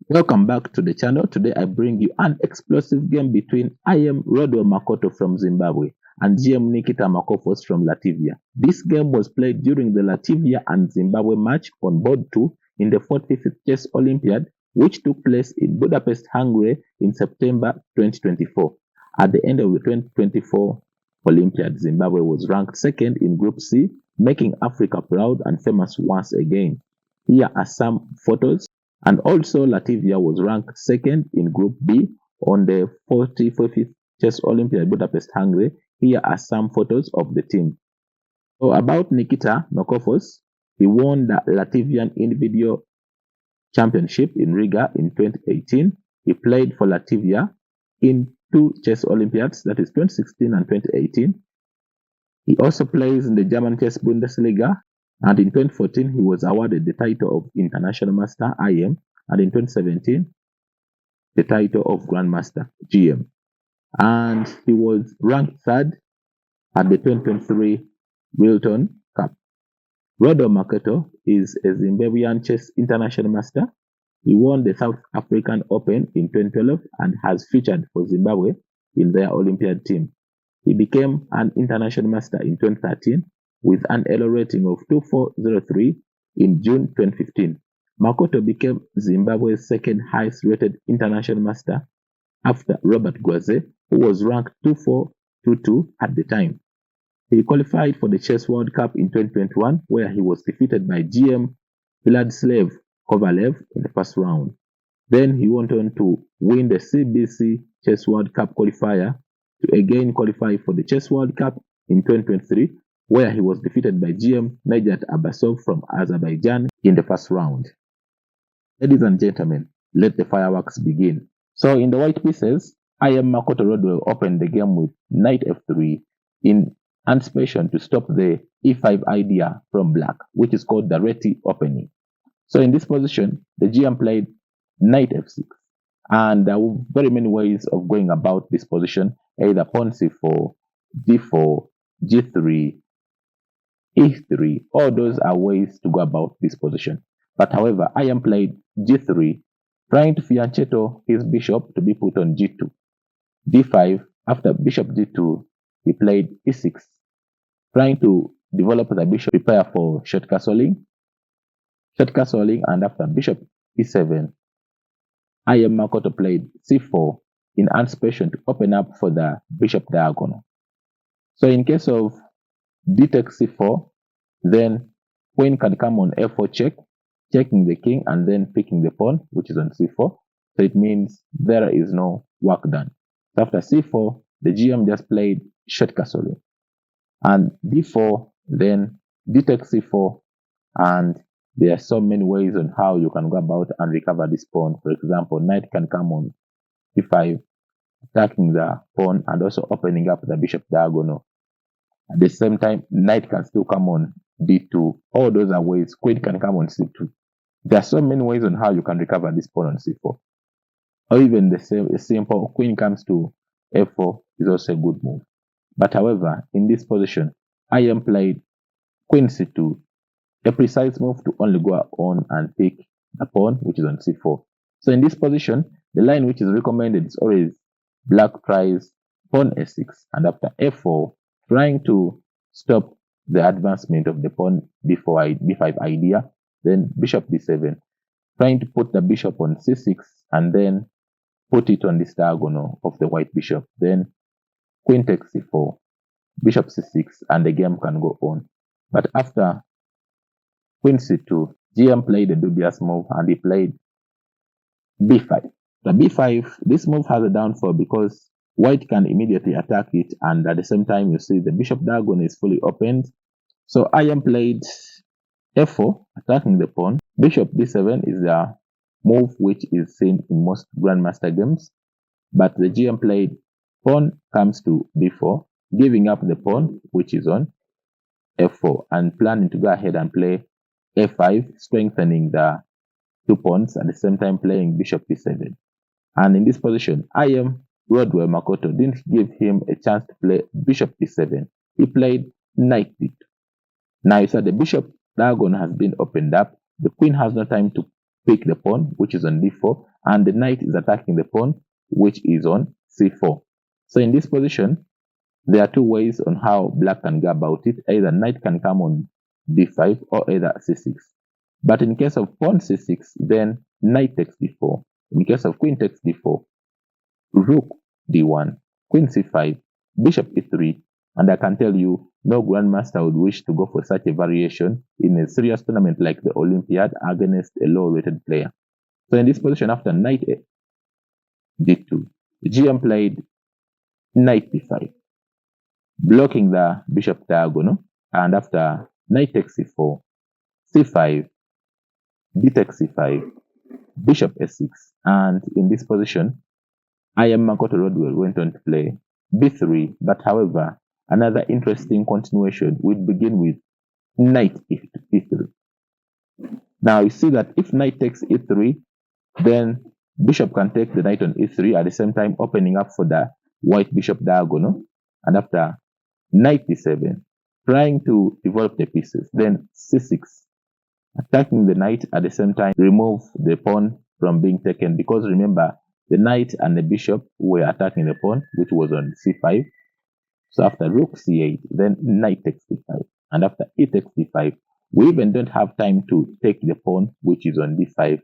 Welcome back to the channel. Today I bring you an explosive game between Rodwell Makoto from Zimbabwe and Nikita Meshkovs from Latvia. This game was played during the Latvia and Zimbabwe match on board 2 in the 45th Chess Olympiad, which took place in Budapest, Hungary in September 2024. At the end of the 2024 Olympiad, Zimbabwe was ranked second in Group C, making Africa proud and famous once again. Here are some photos. And also Latvia was ranked second in Group B on the 45th Chess Olympiad Budapest, Hungary. Here are some photos of the team. So about Nikita Meshkovs, he won the Latvian individual championship in Riga in 2018. He played for Latvia in 2 chess Olympiads, that is 2016 and 2018. He also plays in the German Chess Bundesliga. And in 2014, he was awarded the title of International Master IM, and in 2017, the title of Grandmaster GM. And he was ranked third at the 2023 Wilton Cup. Rodwell Makoto is a Zimbabwean chess international master. He won the South African Open in 2012 and has featured for Zimbabwe in their Olympiad team. He became an international master in 2013 with an Elo rating of 2403 in June 2015. Makoto became Zimbabwe's second highest rated international master after Robert Gwaze, who was ranked 2422 at the time. He qualified for the Chess World Cup in 2021, where he was defeated by GM Vladislav Kovalev in the first round. Then he went on to win the CBC Chess World Cup qualifier to again qualify for the Chess World Cup in 2023, where he was defeated by GM Najat Abbasov from Azerbaijan in the first round. Ladies and gentlemen, let the fireworks begin. So in the white pieces, Makoto Rodwell opened the game with knight f3 in anticipation to stop the e5 idea from black, which is called the Reti opening. So in this position, the GM played knight f6. And there were very many ways of going about this position, either pawn c4, d4, g3, e3. All those are ways to go about this position. But however, played g3, trying to fianchetto his bishop to be put on g2. d5, after bishop g2, he played e6, trying to develop the bishop, prepare for short castling, and after bishop e7, Makoto played c4 in anticipation to open up for the bishop diagonal. So in case of d takes c4, then queen can come on f4 check, checking the king and then picking the pawn, which is on c4. So it means there is no work done. So after c4, the GM just played short castling. And d4, then d takes c4, and there are so many ways on how you can go about and recover this pawn. For example, knight can come on e5, attacking the pawn and also opening up the bishop diagonal. At the same time, knight can still come on d2. All those are ways. Queen can come on c2. There are so many ways on how you can recover this pawn on c4. Or even the simple queen comes to f4 is also a good move. But however, in this position, played queen c2, a precise move to only go on and pick the pawn, which is on c4. So in this position, the line which is recommended is always black tries pawn a6, and after f4, trying to stop the advancement of the pawn b5 idea, then bishop d7, trying to put the bishop on c6 and then put it on this diagonal of the white bishop. Then queen takes c4, bishop c6, and the game can go on. But after queen c2, GM played a dubious move and he played b5. The b5, this move has a downfall because white can immediately attack it, and at the same time you see the bishop diagonal is fully opened. So played f4, attacking the pawn. Bishop d7 is a move which is seen in most grandmaster games, but the GM played pawn comes to b4, giving up the pawn which is on f4, and planning to go ahead and play f5, strengthening the two pawns, at the same time playing bishop b7. And in this position, Rodwell Makoto didn't give him a chance to play bishop b7. He played knight d2. Now you saw the bishop diagonal has been opened up. The queen has no time to pick the pawn, which is on d4, and the knight is attacking the pawn, which is on c4. So in this position, there are two ways on how black can go about it. Either knight can come on d5 or either c6. But in case of pawn c6, then knight takes d4. In case of queen takes d4, rook d1, queen c5, bishop e3, and I can tell you, no grandmaster would wish to go for such a variation in a serious tournament like the Olympiad against a low-rated player. So in this position, after knight d2, GM played knight d5, blocking the bishop diagonal, and after knight takes c4, c5, d takes c5, bishop s6, and in this position, I am Makoto Rodwell went on to play b3, but however, another interesting continuation would begin with knight e3. Now you see that if knight takes e3, then bishop can take the knight on e3 at the same time opening up for the white bishop diagonal, and after knight d7, trying to develop the pieces, then c6, attacking the knight at the same time, remove the pawn from being taken, because remember, the knight and the bishop were attacking the pawn, which was on c5. So after rook c8, then knight takes d5. And after e takes d5, we even don't have time to take the pawn, which is on d5.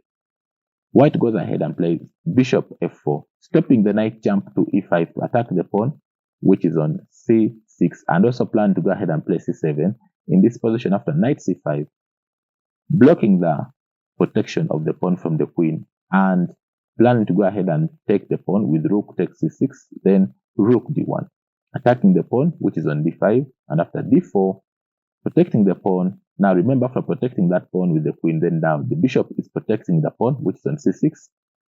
White goes ahead and plays bishop f4, stopping the knight jump to e5 to attack the pawn, which is on c6, and also plan to go ahead and play c7. In this position, after knight c5, blocking the protection of the pawn from the queen, and planning to go ahead and take the pawn with rook takes c6, then rook d1, attacking the pawn, which is on d5, and after d4, protecting the pawn. Now remember, for protecting that pawn with the queen, then now the bishop is protecting the pawn, which is on c6,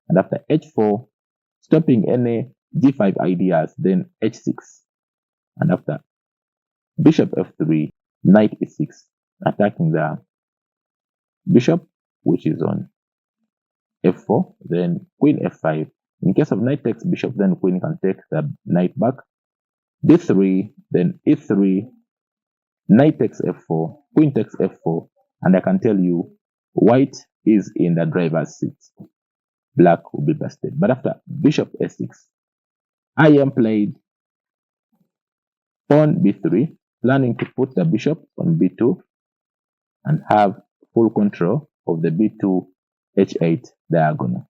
and after h4, stopping any g5 ideas, then h6, and after bishop f3, knight e6, attacking the bishop, which is on f4, then queen f5. In case of knight takes bishop, then queen can take the knight back. d3, then e3, knight takes f4, queen takes f4, and I can tell you, white is in the driver's seat. Black will be busted. But after bishop s6, I am played pawn b3, planning to put the bishop on b2 and have full control of the b2 h8 diagonal.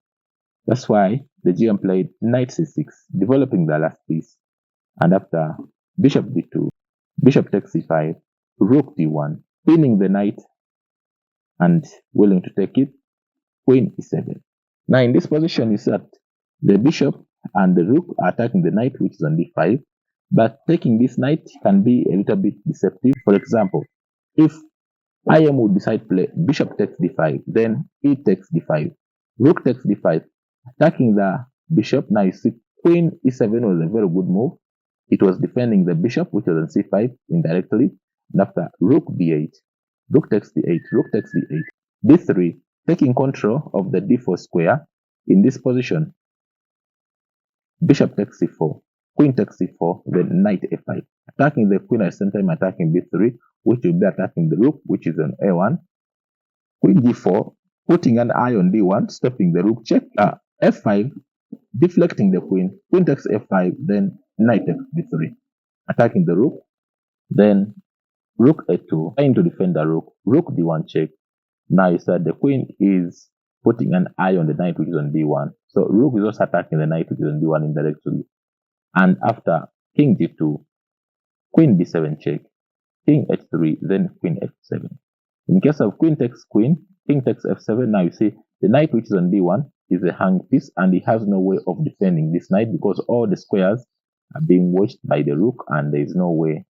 That's why the GM played knight c6, developing the last piece. And after bishop d2, bishop takes c5, rook d1, pinning the knight and willing to take it, queen e7. Now in this position is that the bishop and the rook are attacking the knight, which is on d5, but taking this knight can be a little bit deceptive. For example, if IM would decide play bishop takes d5, then e takes d5, rook takes d5, attacking the bishop. Now you see queen e7 was a very good move. It was defending the bishop, which was on c5 indirectly. And after rook d8, rook takes d8, rook takes d8, d3, taking control of the d4 square. In this position, bishop takes c4, queen takes c4, then knight a5, attacking the queen at the same time attacking b3, which will be attacking the rook, which is on a1, queen d4, putting an eye on d1, stopping the rook check, f5, deflecting the queen, queen takes f5, then knight takes b3, attacking the rook, then rook a2, trying to defend the rook, rook d1 check. Now you said the queen is putting an eye on the knight, which is on d1. So rook is also attacking the knight, which is on d1 indirectly. And after king d2, queen b7 check, king h3, then queen f7. In case of queen takes queen, king takes f7. Now you see the knight, which is on d1, is a hung piece, and he has no way of defending this knight because all the squares are being watched by the rook, and there is no way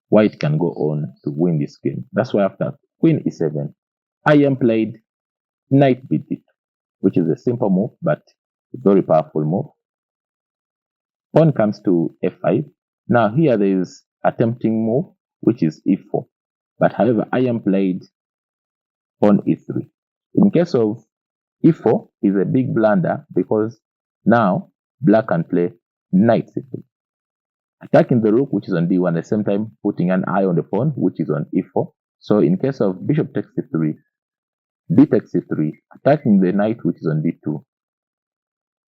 white can go on to win this game. That's why after queen e7, IM played knight b8, which is a simple move, but a very powerful move. Pawn comes to f5. Now here there is a tempting move, which is e4. But however, IM played pawn e3. In case of e4 is a big blunder because now black can play knight c3, attacking the rook, which is on d1, at the same time putting an eye on the pawn, which is on e4. So in case of bishop takes c3, b takes c3, attacking the knight which is on d2.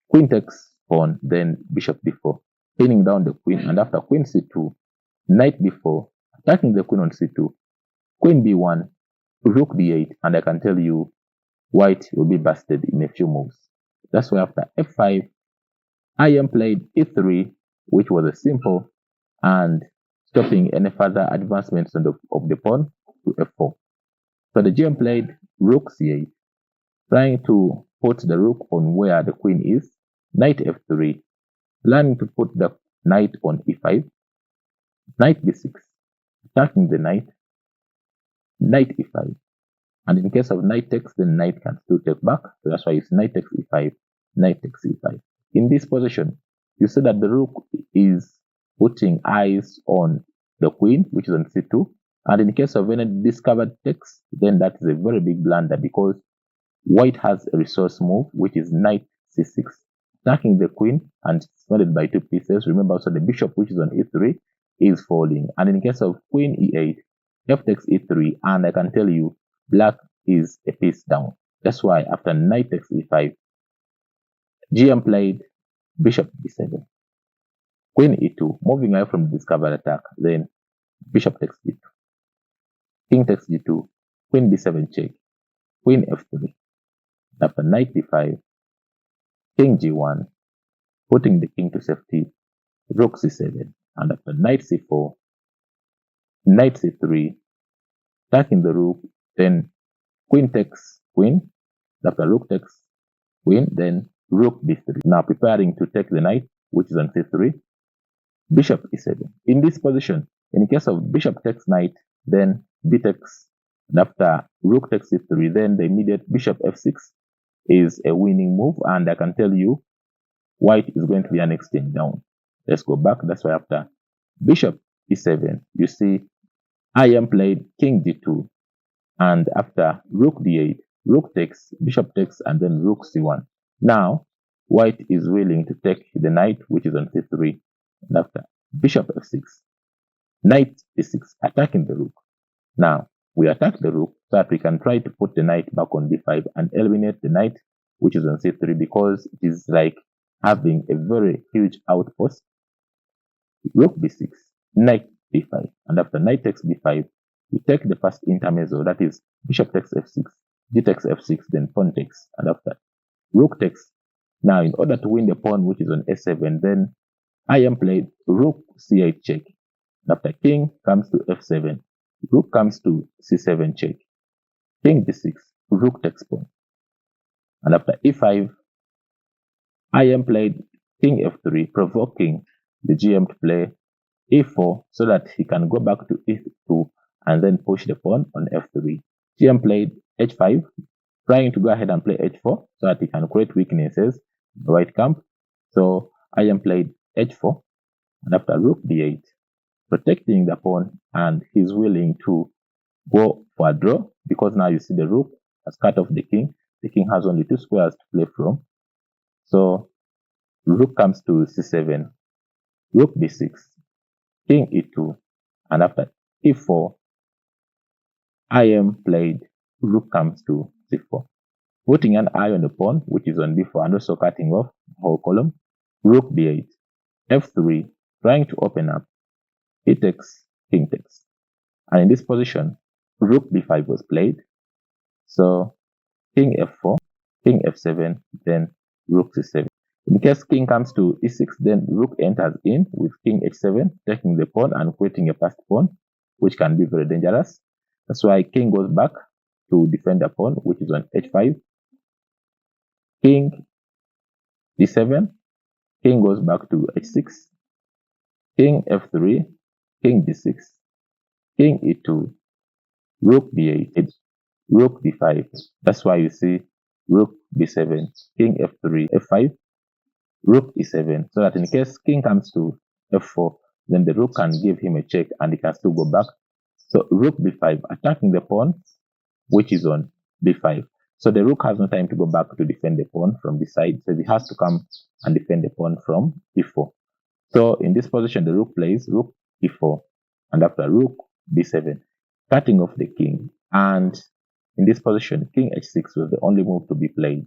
Queen takes pawn, then bishop d4, pinning down the queen, and after queen c2, knight b4, attacking the queen on c2, queen b1, rook d8, and I can tell you white will be busted in a few moves. That's why after f5, IM played e3, which was a simple, and stopping any further advancements of the pawn to f4. So the GM played rook c8, trying to put the rook on where the queen is, knight f3, planning to put the knight on e5, knight b6, attacking the knight, knight e5. And in case of knight takes, then knight can still take back. So that's why it's knight takes e5, knight takes e5. In this position, you see that the rook is putting eyes on the queen, which is on c2. And in case of any discovered takes, then that is a very big blunder because white has a resource move, which is knight c6, attacking the queen and surrounded by two pieces. Remember also the bishop, which is on e3, is falling. And in case of queen e8, f takes e3, and I can tell you, black is a piece down. That's why after knight takes e5, GM played bishop b7, queen e2, moving away from the discovered attack. Then bishop takes d2, king takes g2, queen b7 check, queen f3. After knight d5, king g1, putting the king to safety, rook c7, and after knight c4, knight c3, attacking the rook, then queen takes queen, after rook takes queen, then rook b3. Now preparing to take the knight, which is on c3, bishop e7. In this position, in case of bishop takes knight, then b takes, and after rook takes c3, then the immediate bishop f6 is a winning move, and I can tell you white is going to be an exchange down. Let's go back. That's why after bishop e7, you see IM played king d2, and after rook d8, rook takes, bishop takes, and then rook c1. Now white is willing to take the knight, which is on c3, and after bishop f6, knight e6, attacking the rook. Now we attack the rook so that we can try to put the knight back on b5 and eliminate the knight, which is on c3, because it is like having a very huge outpost. Rook b6, knight b5, and after knight takes b5, we take the first intermezzo, that is bishop takes f6, g takes f6, then pawn takes, and after rook takes. Now in order to win the pawn, which is on a7, then IM played rook c8 check, and after king comes to f7, rook comes to c7 check, king d6, rook takes pawn, and after e5, IM played king f3, provoking the GM to play e4 so that he can go back to e2 and then push the pawn on f3. GM played h5, trying to go ahead and play h4 so that he can create weaknesses in the white camp. So IM played h4, and after rook d8, protecting the pawn, and he's willing to go for a draw because now you see the rook has cut off the king. The king has only two squares to play from. So rook comes to c7, rook b6, king e2, and after e4, IM played rook comes to c4, putting an eye on the pawn, which is on b4, and also cutting off the whole column. Rook d8, f3, trying to open up, he takes, king takes. And in this position, rook b5 was played. So king f4, king f7, then rook c7. In case king comes to e6, then rook enters in with king h7, taking the pawn and creating a passed pawn, which can be very dangerous. That's why king goes back to defend the pawn, which is on h5. King d7, king goes back to h6, king f3, king d6, king e2, rook b8, rook b5. That's why you see rook b7, king f3, f5, rook e7, so that in case king comes to f4, then the rook can give him a check and he can still go back. So rook b5, attacking the pawn, which is on b5. So the rook has no time to go back to defend the pawn from this side, so he has to come and defend the pawn from e4. So in this position, the rook plays rook e4, and after rook b7, cutting off the king. And in this position, king h6 was the only move to be played.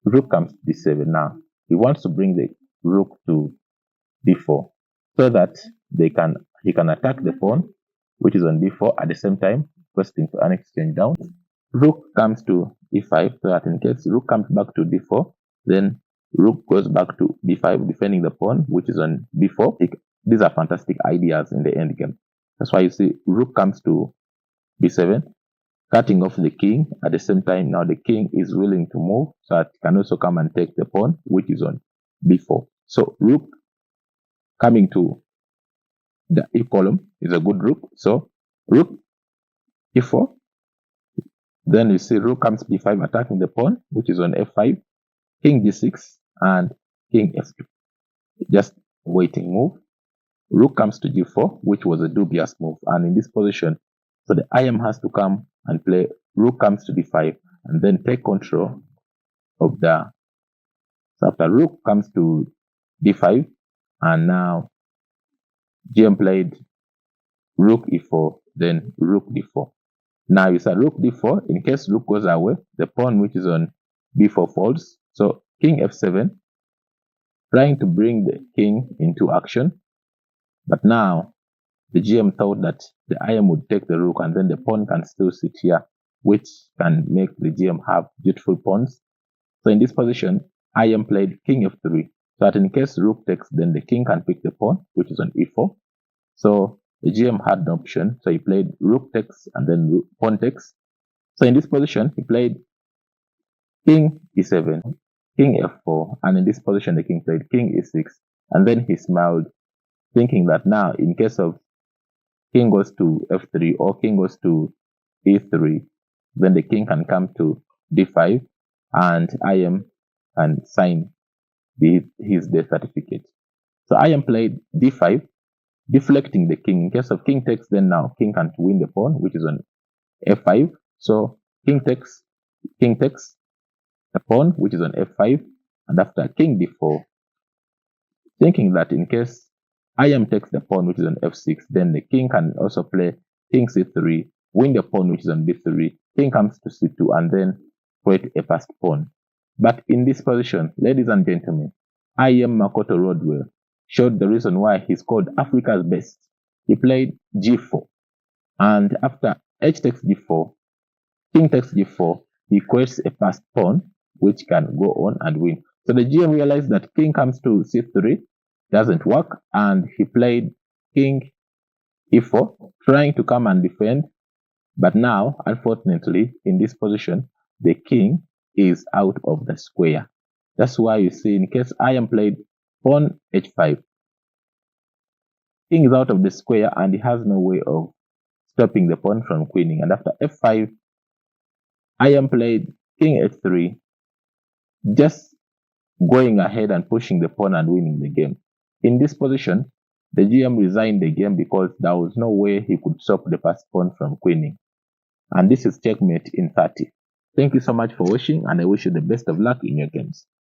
Rook comes to d7 now. He wants to bring the rook to d4 so that he can attack the pawn, which is on d4 at the same time, requesting for an exchange down. Rook comes to e5 so that in case rook comes back to d4, then rook goes back to d5, defending the pawn, which is on d4. These are fantastic ideas in the endgame. That's why you see rook comes to b7, cutting off the king. At the same time, now the king is willing to move so that he can also come and take the pawn, which is on b4. So rook coming to the e column is a good rook. So rook e4. Then you see rook comes b5, attacking the pawn, which is on f5, king g6, and king f2. Just waiting move. Rook comes to g4, which was a dubious move. And in this position, so the IM has to come and play rook comes to d5 and then take control of the. So after rook comes to d5, and now GM played rook e4, then rook d4. Now you said rook d4. In case rook goes away, the pawn which is on b4 falls. So king f7, trying to bring the king into action. But now the GM thought that the IM would take the rook and then the pawn can still sit here, which can make the GM have beautiful pawns. So in this position, IM played king f3. So that in case rook takes, then the king can pick the pawn, which is on e4. So the GM had an option. So he played rook takes and then pawn takes. So in this position, he played king e7, king f4, and in this position, the king played king e6. And then he smiled, thinking that now, in case of king goes to f3 or king goes to e3, then the king can come to d5 and IM can sign his death certificate. So IM played d5, deflecting the king. In case of king takes, then now king can win the pawn, which is on f5. So king takes the pawn, which is on f5, and after king d4, thinking that in case IM takes the pawn, which is on f6, then the king can also play king c3, win the pawn, which is on b3, king comes to c2, and then create a passed pawn. But in this position, ladies and gentlemen, IM Makoto Rodwell showed the reason why he's called Africa's best. He played g4, and after h takes g4, king takes g4, he creates a passed pawn, which can go on and win. So the GM realized that king comes to c3 doesn't work, and he played king e4, trying to come and defend. But now, unfortunately, in this position, the king is out of the square. That's why you see, in case IM played pawn h5, king is out of the square and he has no way of stopping the pawn from queening. And after f5, IM played king h3, just going ahead and pushing the pawn and winning the game. In this position, the GM resigned the game because there was no way he could stop the passed pawn from queening. And this is checkmate in 30. Thank you so much for watching, and I wish you the best of luck in your games.